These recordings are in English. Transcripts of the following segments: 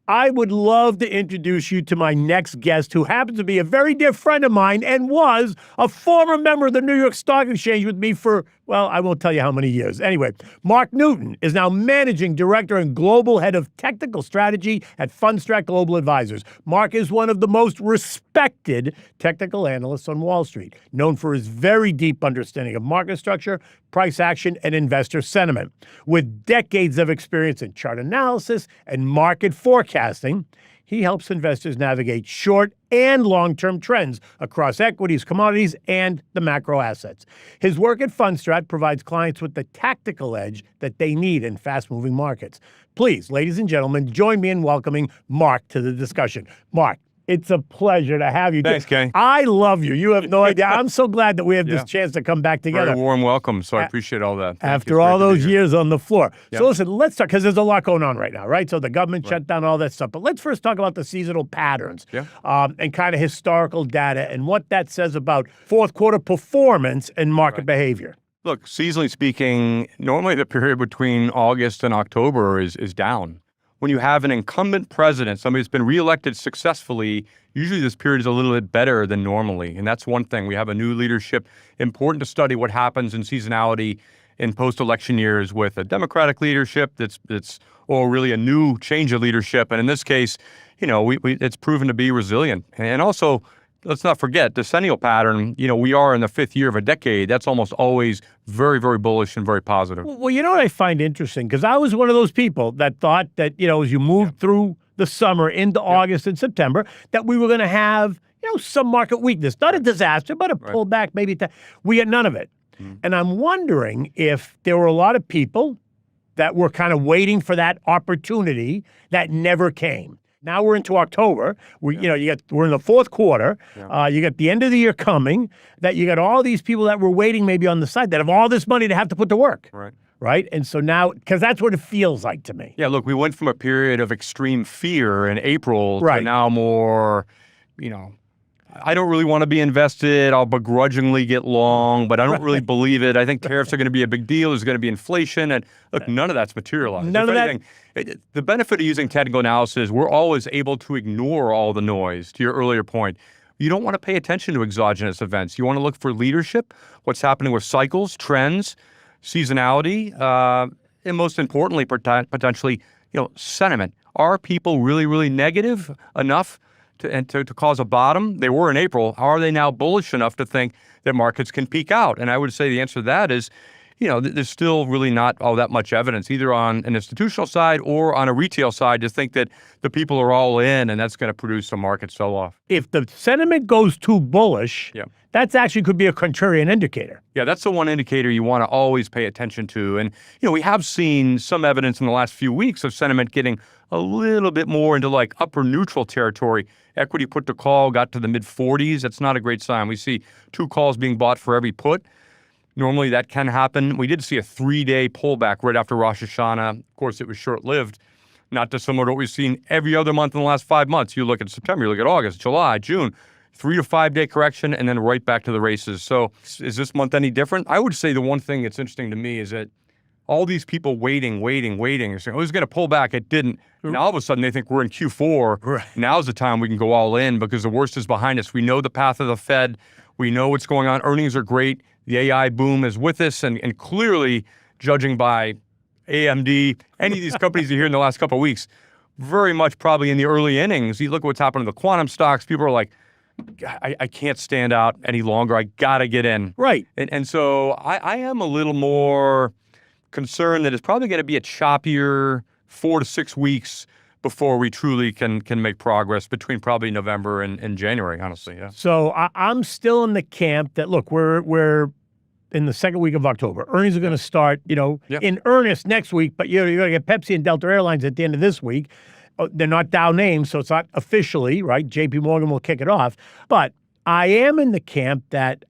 I would love to introduce you to my next guest, who happens to be a very dear friend of mine and was a former member of the New York Stock Exchange with me for, well, I won't tell you how many years. Anyway, Mark Newton is now Managing Director and Global Head of Technical Strategy at Fundstrat Global Advisors. Mark is one of the most respected technical analysts on Wall Street, known for his very deep understanding of market structure, price action, and investor sentiment. With decades of experience in chart analysis and market forecasting, he helps investors navigate short and long-term trends across equities, commodities, and the macro assets. His work at Fundstrat provides clients with the tactical edge that they need in fast-moving markets. Please, ladies and gentlemen, join me in welcoming Mark to the discussion. Mark, it's a pleasure to have you. Thanks, Kenny. I love you. You have no idea. I'm so glad that we have this chance to come back together. Very warm welcome, so I appreciate all that. After all those years on the floor. Yep. So listen, let's talk, because there's a lot going on right now, right? So the government shut down all that stuff. But let's first talk about the seasonal patterns and kind of historical data and what that says about fourth quarter performance and market behavior. Look, seasonally speaking, normally the period between August and October is down. When you have an incumbent president, somebody who's been reelected successfully, usually this period is a little bit better than normally. And that's one thing. We have a new leadership. Important to study what happens in seasonality in post-election years with a Democratic leadership that's or really a new change of leadership. And in this case, it's proven to be resilient. And also, let's not forget, decennial pattern, we are in the fifth year of a decade. That's almost always very, very bullish and very positive. Well, you know what I find interesting? Because I was one of those people that thought that, as you moved through the summer into August and September, that we were going to have, some market weakness. Not a disaster, but a pullback maybe. We had none of it. And I'm wondering if there were a lot of people that were kind of waiting for that opportunity that never came. Now we're into October. We're in the fourth quarter. You got the end of the year coming. That you got all these people that were waiting maybe on the side that have all this money to have to put to work. Right. And so now, because that's what it feels like to me. Yeah. Look, we went from a period of extreme fear in April to now more, I don't really want to be invested. I'll begrudgingly get long, but I don't really believe it. I think tariffs are going to be a big deal. There's going to be inflation. And look, none of that's materialized. None of that. The benefit of using technical analysis, we're always able to ignore all the noise, to your earlier point. You don't want to pay attention to exogenous events. You want to look for leadership, what's happening with cycles, trends, seasonality, and most importantly, potentially, sentiment. Are people really, really negative enough to cause a bottom? They were in April. How are they now bullish enough to think that markets can peak out? And I would say the answer to that is, there's still really not all that much evidence, either on an institutional side or on a retail side, to think that the people are all in and that's going to produce a market sell-off. If the sentiment goes too bullish, that's actually could be a contrarian indicator. Yeah, that's the one indicator you want to always pay attention to. And, we have seen some evidence in the last few weeks of sentiment getting a little bit more into like upper neutral territory. Equity put to call got to the mid-40s. That's not a great sign. We see 2 calls being bought for every put. Normally that can happen. We did see a 3-day pullback right after Rosh Hashanah. Of course, it was short-lived, not dissimilar to what we've seen every other month in the last 5 months. You look at September, you look at August, July, June, 3 to 5 day correction, and then right back to the races. So is this month any different? I would say the one thing that's interesting to me is that all these people waiting, and saying, it's going to pull back. It didn't. Now all of a sudden they think we're in Q4. Right. Now's the time we can go all in because the worst is behind us. We know the path of the Fed. We know what's going on. Earnings are great. The AI boom is with us. And clearly, judging by AMD, any of these companies you hear in the last couple of weeks, very much probably in the early innings. You look at what's happening to the quantum stocks. People are like, I can't stand out any longer. I got to get in. Right. And so I am a little more concerned that it's probably going to be a choppier 4 to 6 weeks before we truly can make progress between probably November and January, honestly. Yeah. So I'm still in the camp that, look, we're in the second week of October. Earnings are going to start, in earnest next week, but you're going to get Pepsi and Delta Airlines at the end of this week. They're not Dow names, so it's not officially, right? JP Morgan will kick it off. But I am in the camp that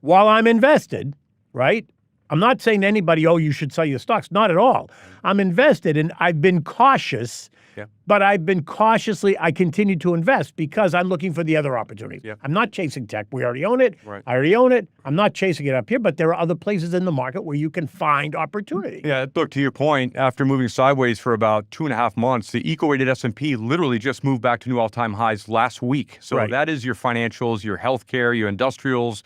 while I'm invested, right, I'm not saying to anybody, oh, you should sell your stocks. Not at all. I'm invested, and I've been cautious. Yeah. But I continue to invest because I'm looking for the other opportunities. Yeah. I'm not chasing tech. We already own it. Right. I already own it. I'm not chasing it up here, but there are other places in the market where you can find opportunity. Yeah, look, to your point, after moving sideways for about 2.5 months, the eco-weighted S&P literally just moved back to new all-time highs last week. So Right. that is your financials, your healthcare, your industrials.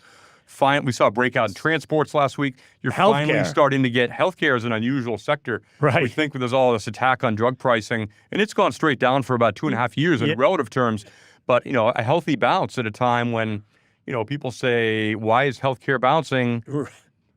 We saw a breakout in transports last week. You're finally Healthcare. starting to get healthcare as an unusual sector. Right. We think there's all this attack on drug pricing, and it's gone straight down for about 2.5 years in relative terms. But a healthy bounce at a time when people say, "Why is healthcare bouncing?"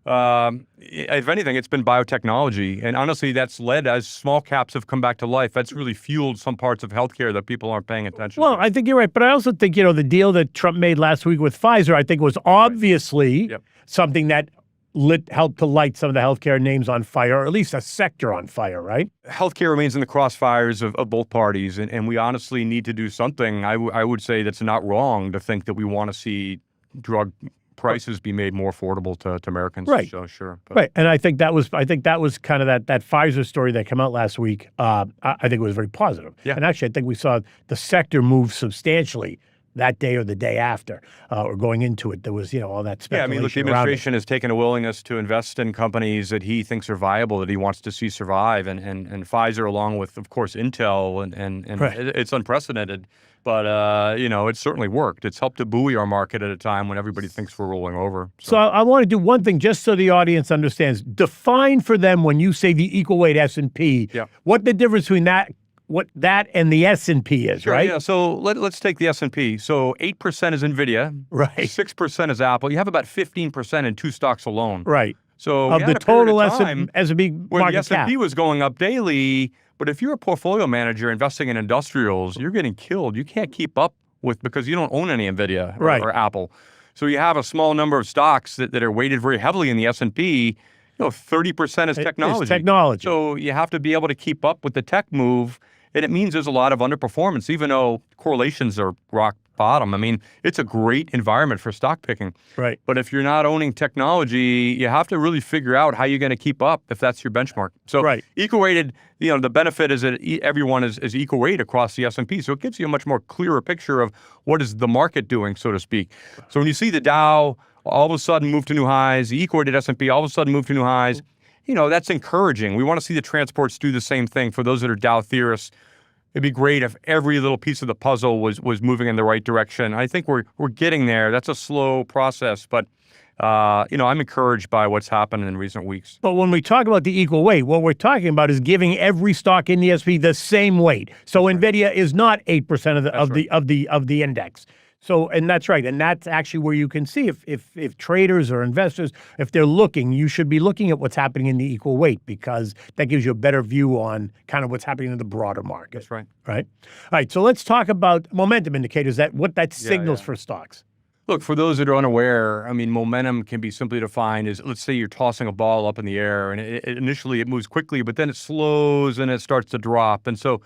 If anything, it's been biotechnology. And honestly, that's led, as small caps have come back to life, that's really fueled some parts of healthcare that people aren't paying attention Well, to. I think you're right. But I also think, the deal that Trump made last week with Pfizer, I think was obviously Yep. something that helped to light some of the healthcare names on fire, or at least a sector on fire, right? Healthcare remains in the crossfires of both parties, and we honestly need to do something. I would say that's not wrong to think that we want to see drug prices be made more affordable to Americans. Right. So, sure. But Right. And I think that was kind of that Pfizer story that came out last week. I think it was very positive. Yeah. And actually, I think we saw the sector move substantially that day or the day after, or going into it. There was, all that Yeah, I speculation mean, look, the around it. administration has taken a willingness to invest in companies that he thinks are viable, that he wants to see survive, and Pfizer, along with, of course, Intel, and Right. it's unprecedented, but it's certainly worked. It's helped to buoy our market at a time when everybody thinks we're rolling over. So I want to do one thing just so the audience understands. Define for them when you say the equal weight S&P, Yeah. what the difference between that and the S&P is, Sure, right? Yeah, so let's take the S&P. So 8% is NVIDIA, Right. 6% is Apple. You have about 15% in two stocks alone. Right. So Of we the had a period total of time S&P where the market S&P cap. was going up daily, but if you're a portfolio manager investing in industrials, you're getting killed. You can't keep up because you don't own any NVIDIA Right. or Apple. So you have a small number of stocks that are weighted very heavily in the S&P. 30% is technology. It's technology. So you have to be able to keep up with the tech move, and it means there's a lot of underperformance, even though correlations are rock bottom. I mean, it's a great environment for stock picking. Right. But if you're not owning technology, you have to really figure out how you're going to keep up if that's your benchmark. So Right. equal-weighted, the benefit is that everyone is equal weight across the S&P. So it gives you a much more clearer picture of what is the market doing, so to speak. So when you see the Dow all of a sudden move to new highs, the equal-weighted S&P all of a sudden move to new highs, that's encouraging. We want to see the transports do the same thing. For those that are Dow theorists, it'd be great if every little piece of the puzzle was moving in the right direction. I think we're getting there. That's a slow process, but I'm encouraged by what's happened in recent weeks. But when we talk about the equal weight, what we're talking about is giving every stock in the S&P the same weight. So Nvidia is not 8% of the index. So, and that's right. And that's actually where you can see if traders or investors, if they're looking, you should be looking at what's happening in the equal weight, because that gives you a better view on kind of what's happening in the broader market. That's right. Right. All right. So let's talk about momentum indicators, what that signals for stocks. Look, for those that are unaware, I mean, momentum can be simply defined as, let's say you're tossing a ball up in the air, and initially it moves quickly, but then it slows and it starts to drop. And so,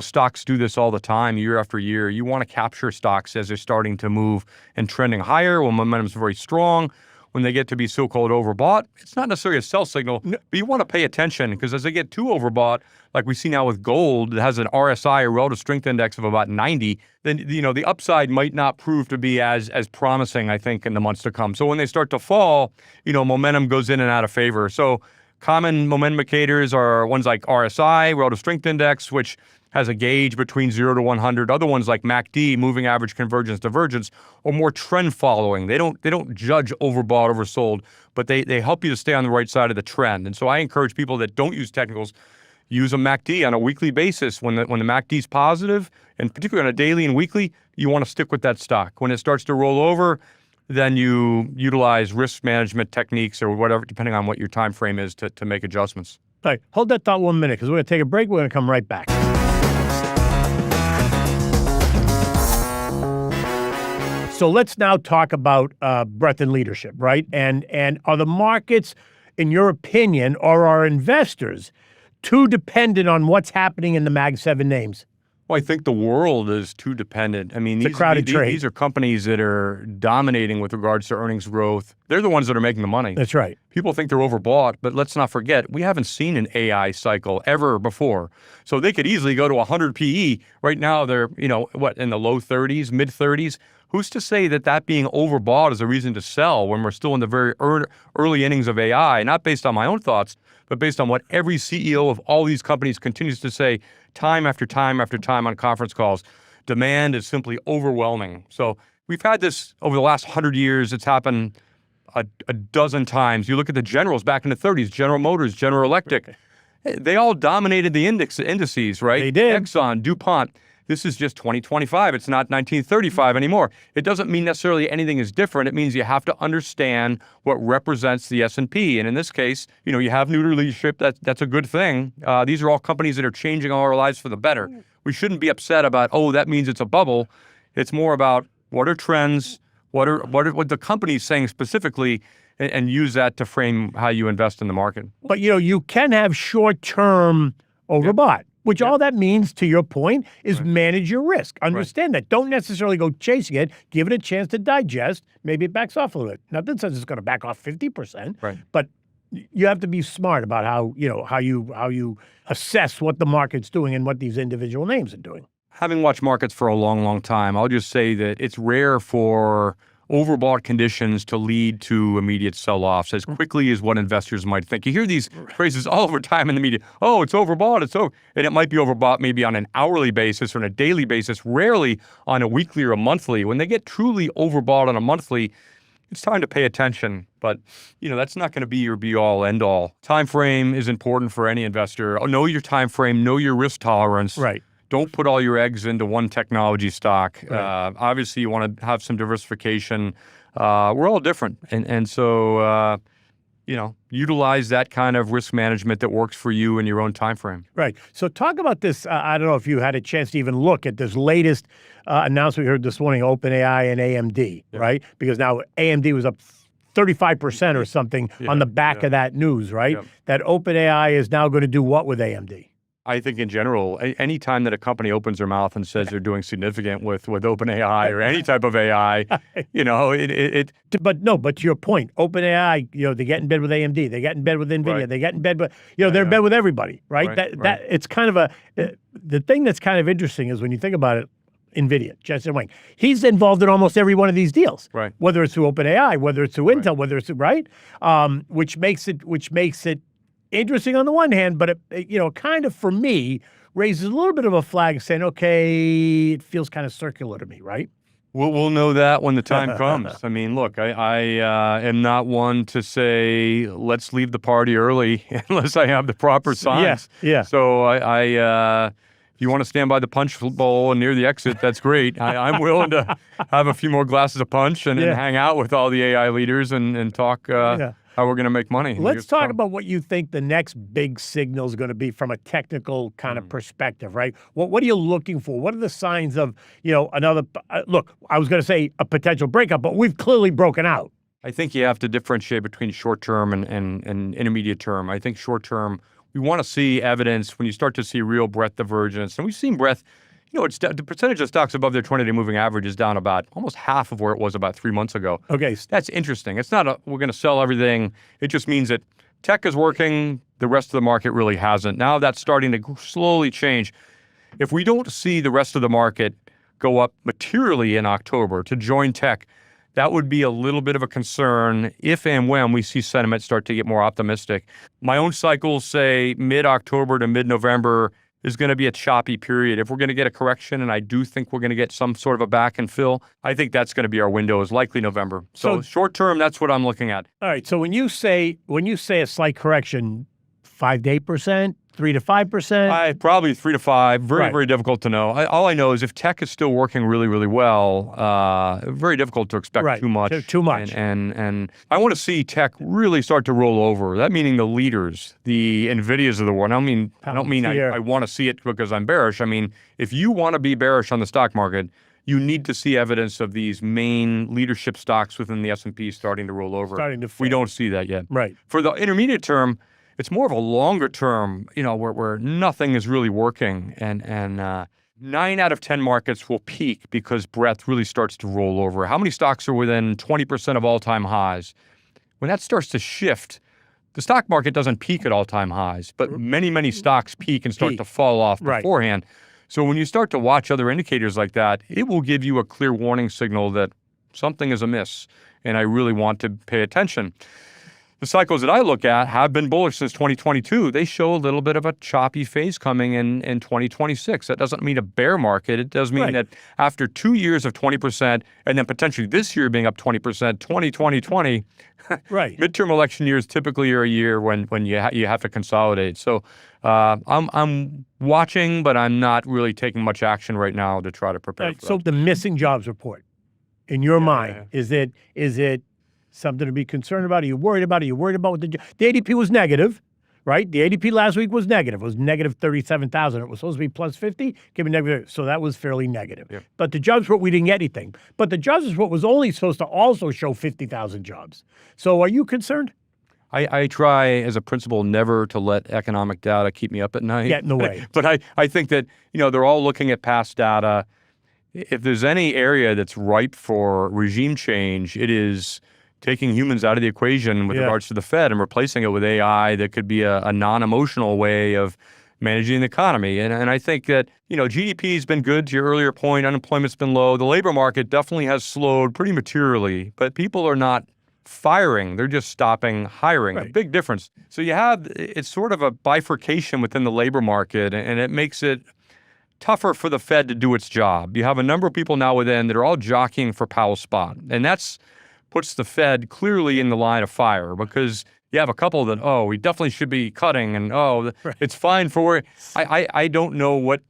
stocks do this all the time, year after year. You want to capture stocks as they're starting to move and trending higher when momentum's very strong. When they get to be so-called overbought, it's not necessarily a sell signal, but you want to pay attention, because as they get too overbought, like we see now with gold, that has an RSI, a relative strength index of about 90, then the upside might not prove to be as promising, I think, in the months to come. So when they start to fall, momentum goes in and out of favor. So common momentum indicators are ones like RSI, relative strength index, which has a gauge between 0 to 100. Other ones like MACD, moving average convergence divergence, or more trend following. They don't judge overbought, oversold, but they help you to stay on the right side of the trend. And so I encourage people that don't use technicals, use a MACD on a weekly basis. When the MACD is positive, and particularly on a daily and weekly, you want to stick with that stock. When it starts to roll over, then you utilize risk management techniques or whatever, depending on what your time frame is, to make adjustments. All right. Hold that thought 1 minute, because we're going to take a break. We're going to come right back. So let's now talk about breadth and leadership, right? And are the markets, in your opinion, or are investors too dependent on what's happening in the Mag 7 names? Well, I think the world is too dependent. I mean, It's a crowded trade. these are companies that are dominating with regards to earnings growth. They're the ones that are making the money. That's right. People think they're overbought, but let's not forget, we haven't seen an AI cycle ever before. So they could easily go to 100 PE. Right now, they're, in the low 30s, mid 30s. Who's to say that being overbought is a reason to sell when we're still in the very early innings of AI, not based on my own thoughts, but based on what every CEO of all these companies continues to say time after time after time on conference calls. Demand is simply overwhelming. So we've had this over the last 100 years. It's happened a dozen times. You look at the generals back in the 30s, General Motors, General Electric. They all dominated the indices, right? They did. Exxon, DuPont. This is just 2025. It's not 1935 anymore. It doesn't mean necessarily anything is different. It means you have to understand what represents the S&P. And in this case, you have new leadership. That's a good thing. These are all companies that are changing our lives for the better. We shouldn't be upset about, that means it's a bubble. It's more about what are trends, what the company's saying specifically, and use that to frame how you invest in the market. But, you can have short-term overbought. Which all that means, to your point, is manage your risk. Understand that. Don't necessarily go chasing it. Give it a chance to digest. Maybe it backs off a little bit. Nothing says it's going to back off 50%. Right. But you have to be smart about how you assess what the market's doing and what these individual names are doing. Having watched markets for a long, long time, I'll just say that it's rare for overbought conditions to lead to immediate sell-offs as quickly as what investors might think. You hear these phrases all over time in the media. Oh, it's overbought. And it might be overbought maybe on an hourly basis or on a daily basis, rarely on a weekly or a monthly. When they get truly overbought on a monthly, it's time to pay attention. But, that's not going to be your be-all, end-all. Time frame is important for any investor. Know your time frame, know your risk tolerance. Right. Don't put all your eggs into one technology stock. Right. Obviously, you want to have some diversification. We're all different. And so, utilize that kind of risk management that works for you in your own time frame. Right. So talk about this. I don't know if you had a chance to even look at this latest announcement we heard this morning, OpenAI and AMD, right? Because now AMD was up 35% or something on the back of that news, right? Yeah. That OpenAI is now going to do what with AMD? I think in general, any time that a company opens their mouth and says they're doing significant with OpenAI or any type of AI, But to your point, OpenAI, they get in bed with AMD, they get in bed with NVIDIA, Right. they get in bed with, they're in bed with everybody, right? That it's kind of the thing that's kind of interesting is when you think about it, NVIDIA, Jensen Huang, he's involved in almost every one of these deals, Right. Whether it's through OpenAI, whether it's through Intel, whether it's which makes it interesting on the one hand, but it kind of, for me, raises a little bit of a flag saying, okay, it feels kind of circular to me, right? We'll know that when the time comes. I mean, look, I am not one to say, let's leave the party early unless I have the proper signs. Yeah. So if you want to stand by the punch bowl and near the exit, that's great. I'm willing to have a few more glasses of punch and hang out with all the AI leaders and talk how we're going to make money. Let's talk about what you think the next big signal is going to be from a technical kind of perspective, right? What are you looking for? What are the signs of, another, look, I was going to say a potential breakup, but we've clearly broken out. I think you have to differentiate between short-term and intermediate term. I think short-term, we want to see evidence when you start to see real breadth divergence. And we've seen breadth, the percentage of stocks above their 20-day moving average is down about almost half of where it was about 3 months ago. Okay. That's interesting. It's not we're going to sell everything. It just means that tech is working. The rest of the market really hasn't. Now that's starting to slowly change. If we don't see the rest of the market go up materially in October to join tech, that would be a little bit of a concern if and when we see sentiment start to get more optimistic. My own cycles say mid-October to mid-November is going to be a choppy period. If we're going to get a correction, and I do think we're going to get some sort of a back and fill, I think that's going to be our window, is likely November. So short term, that's what I'm looking at. All right. So when you say a slight correction, 5 to 8%, 3 to 5%? Probably 3 to 5. Very difficult to know. All I know is if tech is still working really, really well, very difficult to expect too much. Too much. And I want to see tech really start to roll over. That meaning the leaders, the NVIDIAs of the world. I don't mean I want to see it because I'm bearish. I mean, if you want to be bearish on the stock market, you need to see evidence of these main leadership stocks within the S&P starting to roll over. We don't see that yet. Right. For the intermediate term, it's more of a longer term, where nothing is really working. And 9 out of 10 markets will peak because breadth really starts to roll over. How many stocks are within 20% of all-time highs? When that starts to shift, the stock market doesn't peak at all-time highs, but many, many stocks peak and start to fall off beforehand. So when you start to watch other indicators like that, it will give you a clear warning signal that something is amiss, and I really want to pay attention. The cycles that I look at have been bullish since 2022. They show a little bit of a choppy phase coming in 2026. That doesn't mean a bear market. It does mean that after 2 years of 20% and then potentially this year being up 20%, 2020, midterm election years typically are a year when you have to consolidate. So I'm watching, but I'm not really taking much action right now to try to prepare for that. So the missing jobs report, in your mind, is it something to be concerned about? Are you worried about it? Are you worried about what the ADP was negative, right? The ADP last week was negative. It was negative 37,000. It was supposed to be plus 50, give me negative. So that was fairly negative. Yep. But the jobs report, we didn't get anything. But the jobs report was only supposed to also show 50,000 jobs. So are you concerned? I try as a principle never to let economic data keep me up at night. Get in the way. But I think that, they're all looking at past data. If there's any area that's ripe for regime change, it is taking humans out of the equation with regards to the Fed and replacing it with AI that could be a non-emotional way of managing the economy. And I think that, GDP has been good, to your earlier point. Unemployment's been low. The labor market definitely has slowed pretty materially, but people are not firing. They're just stopping hiring. A big difference. So it's sort of a bifurcation within the labor market, and it makes it tougher for the Fed to do its job. You have a number of people now within that are all jockeying for Powell's spot. And that's puts the Fed clearly in the line of fire, because you have a couple that, we definitely should be cutting, and it's fine for where I don't know what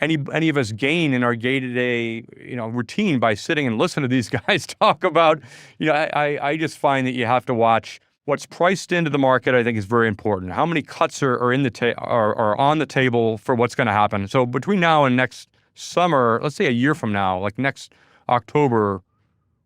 any of us gain in our day-to-day routine by sitting and listening to these guys talk about. I just find that you have to watch what's priced into the market. I think is very important. How many cuts are are on the table for what's going to happen? So between now and next summer, let's say a year from now, like next October,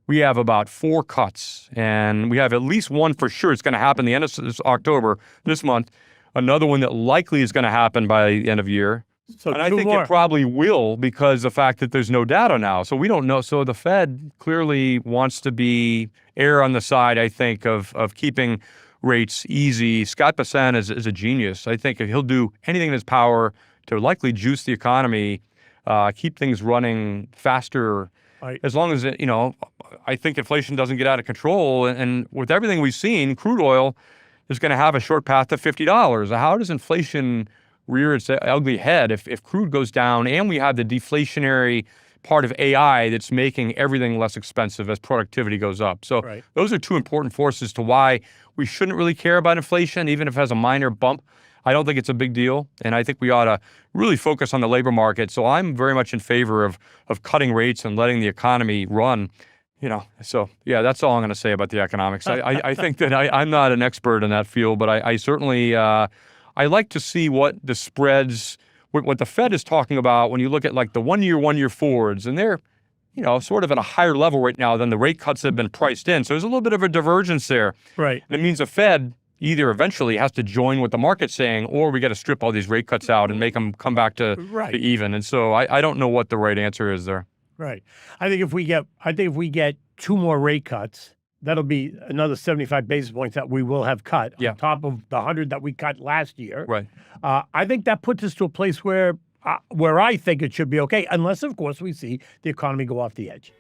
we have about 4 cuts, and we have at least one for sure. It's going to happen the end of this October, this month. Another one that likely is going to happen by the end of the year. So and I think it probably will, because the fact that there's no data now. So we don't know. So the Fed clearly wants to err on the side, I think, of keeping rates easy. Scott Bessent is a genius. I think he'll do anything in his power to likely juice the economy, keep things running faster. As long as I think inflation doesn't get out of control, and with everything we've seen, crude oil is going to have a short path to $50. How does inflation rear its ugly head if crude goes down and we have the deflationary part of AI that's making everything less expensive as productivity goes up? So those are two important forces to why we shouldn't really care about inflation, even if it has a minor bump. I don't think it's a big deal, and I think we ought to really focus on the labor market. So I'm very much in favor of cutting rates and letting the economy run. So that's all I'm going to say about the economics. I think that I'm not an expert in that field, but I certainly I like to see what the spreads, what the Fed is talking about when you look at like the 1 year forwards, and they're sort of at a higher level right now than the rate cuts that have been priced in. So there's a little bit of a divergence there. Right. And it means the Fed either eventually has to join what the market's saying, or we got to strip all these rate cuts out and make them come back to even. And so I don't know what the right answer is there. Right. I think if we get 2 more rate cuts, that'll be another 75 basis points that we will have cut on top of the 100 that we cut last year. Right. I think that puts us to a place where I think it should be okay, unless, of course, we see the economy go off the edge.